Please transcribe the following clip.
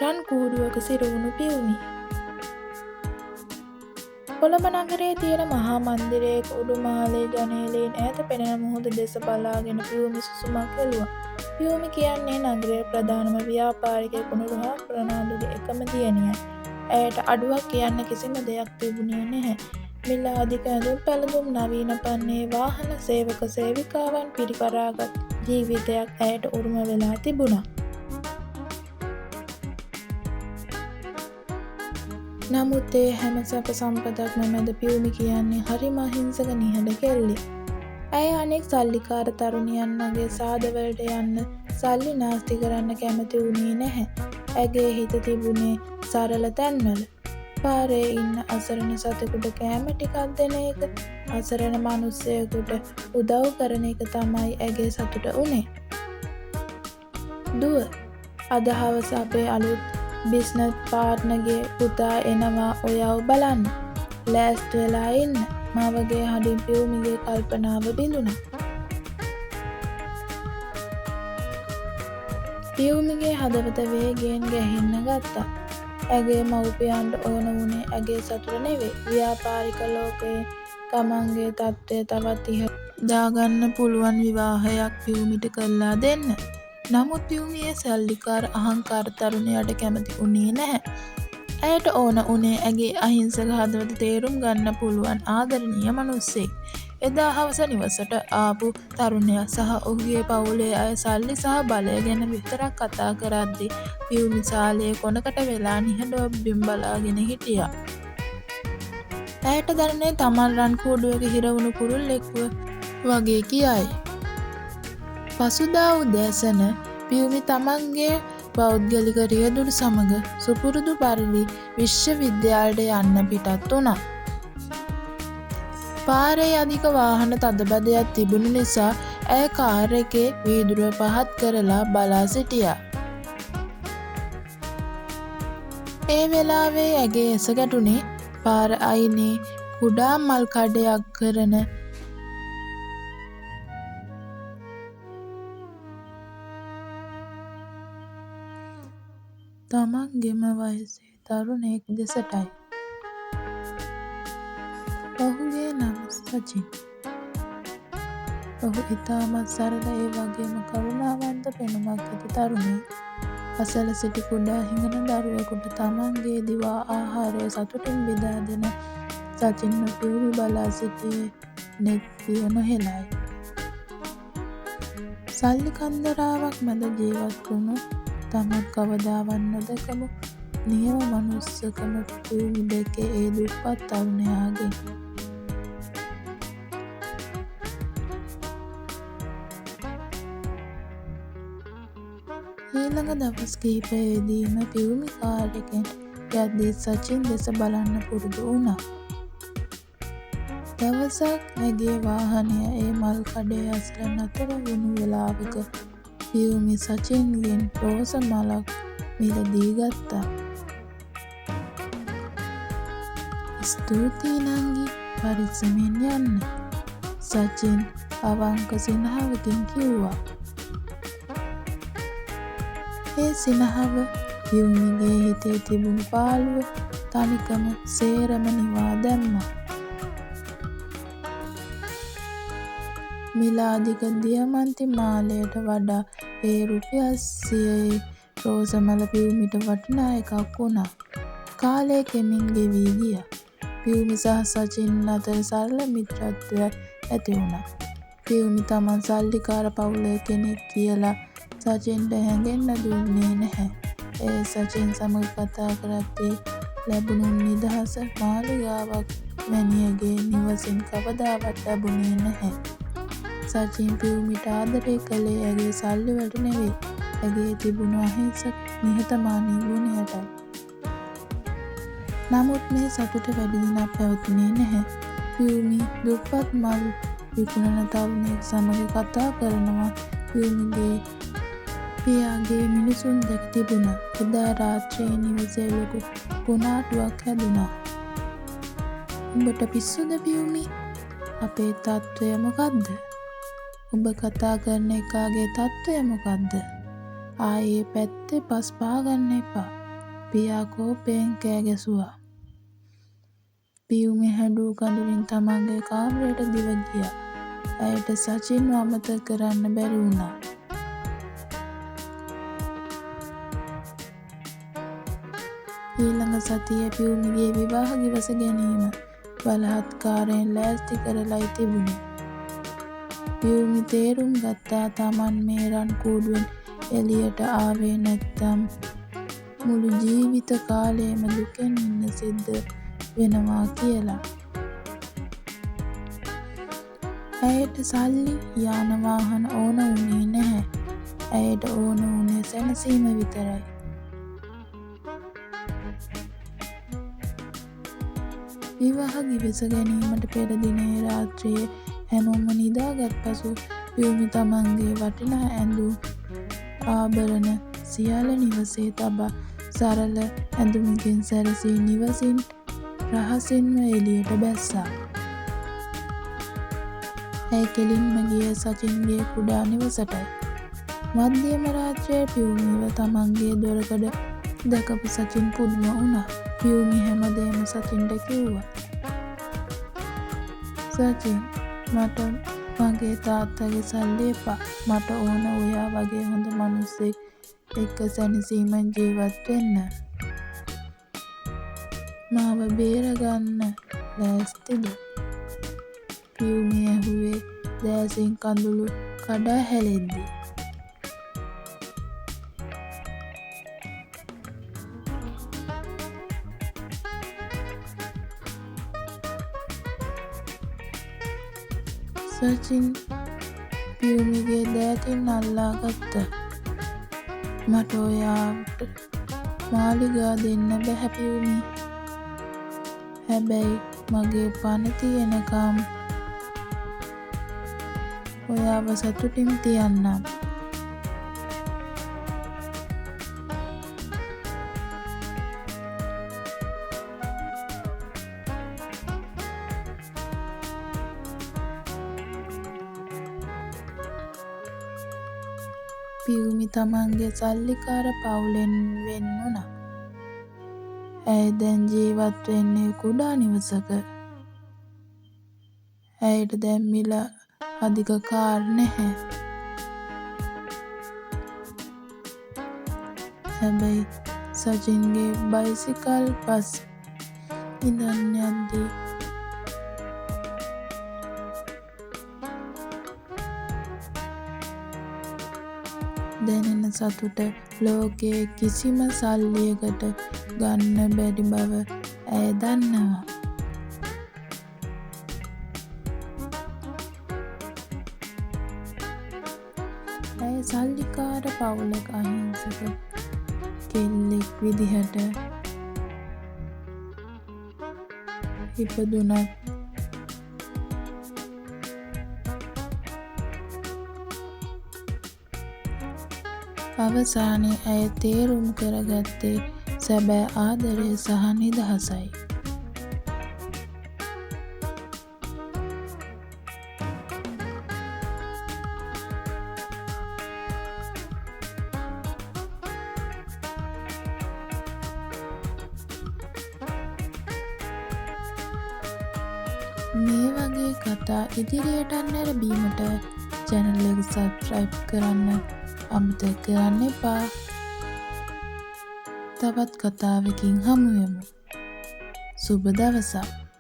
රන් කූඩුවක සිරුවුණු පියුමි. කොළඹ නගරයේ තියෙන මහා මන්දිරයක උඩුමහලේ ජනේලයෙන් ඈත පෙනෙන මුහුද දෙස බලාගෙන පියුමි සුසුමක් හෙළුවා. පියුමි කියන්නේ නගරයේ ප්‍රධානම ව්‍යාපාරිකයෙකු රුහා ප්‍රනාන්දුගේ එකම දියණියයි. ඇයට අඩුවක් කියන්න කිසිම දෙයක් තිබුණේ නැහැ. මිල අධික ඇඳුම් පැළඳුම් නවීන පන්නේ වාහන සේවක සේවිකාවන් පිරිවරාගත් ජීවිතයක් ඇයට උරුම වෙලා තිබුණා. නමුත් ඒ හැම සැප සම්පතක්ම මැද පියුමි කියන්නේ හරිම අහිංසක නිහඬ කෙල්ලෙක්. ඇය අනෙක් සල්ලිකාර තරුණියන් වගේ සාදවලට යන්න සල්ලි නාස්ති කරන්න කැමති වුණේ නැහැ. ඇගේ හිත තිබුණේ සරල තැන්වල. පාරේ ඉන්න අසරණ සතෙකුට කෑම ටිකක් දෙන එක, අසරණ මනුස්සයෙකුට උදව් කරන එක තමයි ඇගේ සතුට උනේ. දුව, අද හවස අපේ අලුත් බිස්නස් පාර්ට්නර්ගේ පුතා එනවා ඔයව බලන්න. ලෑස්ති වෙලා ඉන්න. මවගේ හඬින් පියුමිගේ කල්පනාව බිඳුණා. පියුමිගේ හදවත වේගයෙන් ගැහෙන්න ගත්තා. ඇගේ මව්පියන්ට ඕන වුණේ ඇගේ සතුට නෙවෙයි. ව්‍යාපාරික ලෝකයේ තමන්ගේ තත්ත්වය තවත් ඉහළ දාගන්න පුළුවන් විවාහයක් පියුමිට කරලා දෙන්න. නමුත් පියුමි ඒ සල්ලිකාර අහංකාර තරුණයාට කැමති වුණේ නැහැ. ඇයට ඕන වුණේ ඇගේ අහිංසක හදවත තේරුම් ගන්න පුළුවන් ආදරණීය මනුස්සයෙක්. එදා හවස නිවසට ආපු තරුණයා සහ ඔහුගේ පවුලේ අය සල්ලි සහ බලය ගැන විතරක් කතා කරද්දී පියුමි සාලේ කොනකට වෙලා නිහඬව බිම් බලාගෙන හිටියා. ඇයට දැනුනේ තමන් රන් කූඩුවක හිරවුණු කුරුල්ලෙක්ව වගේ කියයි. පසුදා උදෑසන පියුමි තමන්ගේ පෞද්ගලික රියදුරු සමග සුපුරුදු පරිදි විශ්වවිද්‍යාලයට යන්න පිටත් වුණා. පාරේ අධික වාහන තදබදයක් තිබුණු නිසා ඇය කාර් එකේ වීදුරුව පහත් කරලා බලා සිටියා. ඒ වෙලාවේ ඇගේ ඇස ගැටුනේ පාර අයිනේ කුඩා මල් කඩයක් කරන තමන්ගෙම වයසේ තරුණයෙක් දෙසටයි. ඔහුගේ නම සචින්. ඔහු ඉතාමත් සරල ඒ වගේම කරුණාවන්ත පෙනුමක් ඇති තරුණයෙක්. අසල සිටි කුඩා හිඟන දරුවෙකුට තමන්ගේ දිවා ආහාරය සතුටින් බෙදා දෙන සචින්ව පියුමි බලා සිටියේ නෙත්තිය නොහෙලයි. සල්ලි කන්දරාවක් මැද ජීවත් වුණු තමන් කවදාවත් නොදකපු නියම මනුස්සකම පියුමි දැකේ ඒ දුප්පත් තරුණයාගෙන්. ඊළඟ දවස් කිහිපයේදීම පියුමි කාර් එකෙන් යද්දී සචින් දෙස බලන්න පුරුදු වුණා. දවසක් ඇගේ වාහනය ඒ මල් කඩේ අසල නතර වුණු වෙලාවක පියුමි සචින්ගෙන් රෝස මලක් මිලදී ගත්තා. ස්තුතියි නංගි, පරිස්සමෙන් යන්න, සචින් අවංක සිනහවකින් කිව්වා. ඒ සිනහව පියුමිගේ හිතේ තිබුණු පාළුව තනිකම සේරම නිවා දැම්මා. මිලාදික දියමන්ති මාලයට වඩා ඒ රුපියල් 100 රෝස මල පියුමිට වටිනා එකක් වුණා. කාලය කෙමින් ගෙවී ගියා. පියුමි සහ සචින් අතර සරල මිත්‍රත්වයක් ඇති වුණා. පියුමි තමන් සල්ලිකාර පවුලේ කෙනෙක් කියලා සචින්ට හැඟෙන්න දුන්නේ නැහැ. ඒ සචින් සමග කතා කරද්දී ලැබුණු නිදහස මාලිගාවක් මැනියගේ නිවසින් කවදාවත් ලැබුණේ නැහැ. සචින් පියුමිට ආදරය කළේ ඇගේ සල්ලි වලට නෙවෙයි, ඇගේ තිබුණු අහිංසක නිහතමානී ගුණයටයි. නමුත් මේ සතුට වැඩි දිනක් පැවතුනේ නැහැ. පියුමි දුප්පත් මල් විකුණන තරුණයෙක් සමග කතා කරනවා. පියුමිගේ පියාගේ මිනිසුන් දැක තිබුණා. එදා රාත්‍රියේ නිවසේ ලොකු කුණාටුවක් හැදුනා. උඹට පිස්සුද පියුමි? අපේ තත්ත්වය මොකද්ද? උඹ කතා කරන එකාගේ තත්ත්වය මොකද්ද? ආයේ පැත්තේ පස් පාගන්න එපා. පියා කෝපයෙන් කෑ ගැසුවා. පියුමි හැඬු කඳුලින් තමන්ගේ කාමරයට දිව ගියා. ඇයට සචින්ව අමතක කරන්න බැරි වුණා. ඊළඟ සතියේ පියුමිගේ විවාහ ගිවිස ගැනීම බලහත්කාරයෙන් ලෑස්ති කරලයි තිබුණේ. පියුමි තේරුම් ගත්තා තමන් මේ රන් කුඩුවෙන් එළියට ආවේ නැත්නම් මුළු ජීවිත කාලයම දුකෙන් ඉන්න සිද්ධ වෙනවා කියලා. ඇයට සල්ලි යාන වාහන ඕන වුණේ නැහැ. ඇයට ඕන වුණේ සැනසීම විතරයි. විවාහ ගිවිස ගැනීමට පෙර දිනේ රාත්‍රියේ හැමෝම නිදාගත් පසු පියුමි තමන්ගේ වටිනා ඇඳුම් ආභරණ සියල්ල නිවසේ තබා සරල ඇඳුමකින් සැරසී නිවසින් රහසින්ම එළියට බැස්සා. ඇය කෙලින්ම ගිය සචින්ගේ කුඩා නිවසටයි. මධ්‍යම රාත්‍රියේ පියුමිව තමන්ගේ දොරකඩ දැකපු සචින් පුදුම වුණා. පියුමි හැමදේම සචින්ට කිව්වා. සචින්, මට මගේ තාත්තගේ සල්ලි එපා. මට ඕන ඔයා වගේ හොඳ මිනිහෙක් එක්ක සැනසීමෙන් ජීවත් වෙන්න. මාව බේරගන්න ලෑස්තිද? පියුමි ඇහුවේ දෑසින් කඳුළු කඩා හැලෙද්දී. සචින් පියුමිගේ දෑතින් අල්ලා ගත්තා. මට ඔයාට මාලිගා දෙන්න බැහැ පියුමි. හැබැයි මගේ පණ තියෙනකම් ඔයාව සතුටින් තියන්නම්. පියුමි තමන්ගේ සල්ලිකාර පවුලෙන් වෙන් වුණා. ඇය දැන් ජීවත් වෙන්නේ කුඩා නිවසක. ඇයට දැන් මිල අධික කාර් නැහැ. හැබැයි සචින්ගේ බයිසිකල් පස් ඉඳන් යද්දී දැනෙන සතුට ලෝකයේ කිසිම සල්ලියකට ගන්න බැරි බව ඇය දන්නවා. ඇය සල්ලිකාර පවුලක අහිංසක කෙල්ලෙක් විදිහට ඉපදුනත් අවසානයේ ඇය තේරුම් කරගත්තේ සැබෑ ආදරය සහ නිදහසයි. මේ වගේ කතා ඉදිරියට නැරඹීමට channel එක subscribe කරන්න අමතක කරන්න එපා. තවත් කතාවකින් හමු වෙමු. සුබ දවසක්.